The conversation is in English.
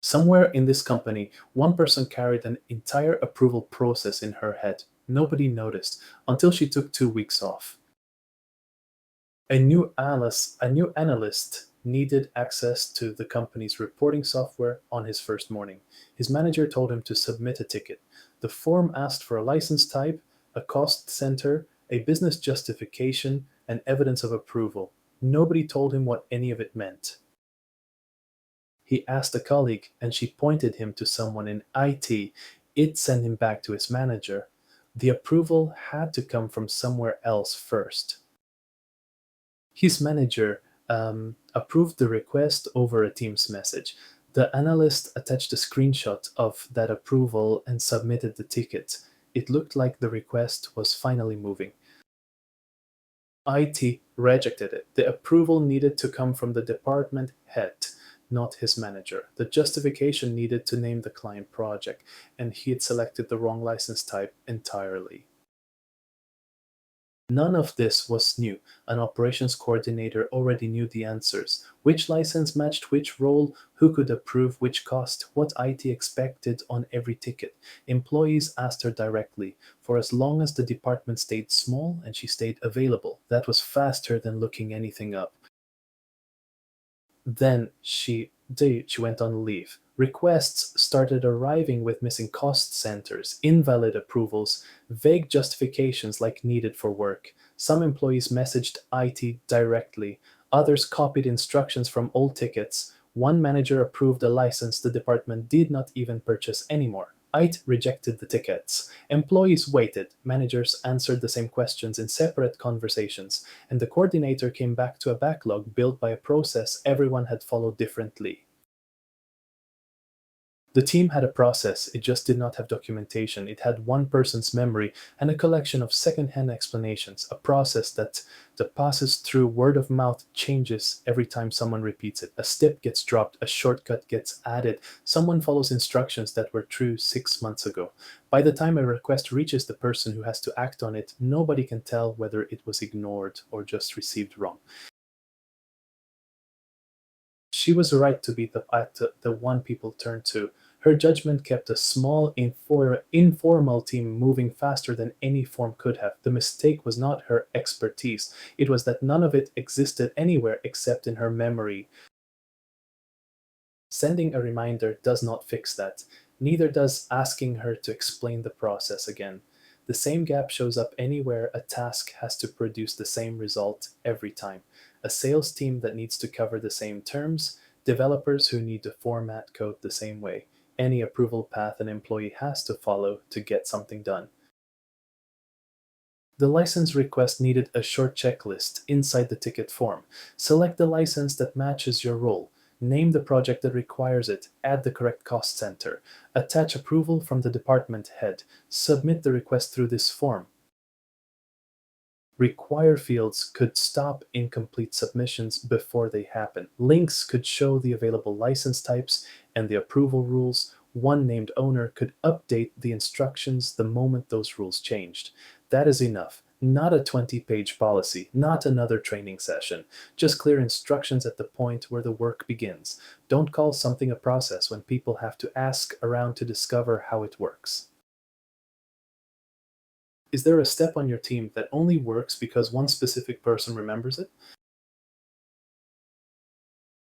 Somewhere in this company, one person carried an entire approval process in her head. Nobody noticed until she took 2 weeks off. A new analyst needed access to the company's reporting software on his first morning. His manager told him to submit a ticket. The form asked for a license type, a cost center, a business justification, and evidence of approval. Nobody told him what any of it meant. He asked a colleague, and she pointed him to someone in IT. It sent him back to his manager. The approval had to come from somewhere else first. His manager approved the request over a Teams message. The analyst attached a screenshot of that approval and submitted the ticket. It looked like the request was finally moving. IT rejected it. The approval needed to come from the department head, not his manager. The justification needed to name the client project, and he had selected the wrong license type entirely. None of this was new. An operations coordinator already knew the answers. Which license matched which role, who could approve which cost, what IT expected on every ticket. Employees asked her directly, for as long as the department stayed small and she stayed available. That was faster than looking anything up. Then she went on leave. Requests started arriving with missing cost centers, invalid approvals, vague justifications like needed for work. Some employees messaged IT directly, others copied instructions from old tickets. One manager approved a license the department did not even purchase anymore. IT rejected the tickets. Employees waited. Managers answered the same questions in separate conversations, and the coordinator came back to a backlog built by a process everyone had followed differently. The team had a process, it just did not have documentation. It had one person's memory and a collection of second-hand explanations, a process that passes through word of mouth, changes every time someone repeats it. A step gets dropped, a shortcut gets added, someone follows instructions that were true 6 months ago. By the time a request reaches the person who has to act on it, nobody can tell whether it was ignored or just received wrong. She was right to be the one people turned to. Her judgment kept a small, informal team moving faster than any form could have. The mistake was not her expertise, it was that none of it existed anywhere except in her memory. Sending a reminder does not fix that. Neither does asking her to explain the process again. The same gap shows up anywhere a task has to produce the same result every time. A sales team that needs to cover the same terms, developers who need to format code the same way. Any approval path an employee has to follow to get something done. The license request needed a short checklist inside the ticket form. Select the license that matches your role. Name the project that requires it. Add the correct cost center. Attach approval from the department head. Submit the request through this form. Require fields could stop incomplete submissions before they happen. Links could show the available license types and the approval rules. One named owner could update the instructions the moment those rules changed. That is enough. Not a 20-page policy, not another training session. Just clear instructions at the point where the work begins. Don't call something a process when people have to ask around to discover how it works. Is there a step on your team that only works because one specific person remembers it?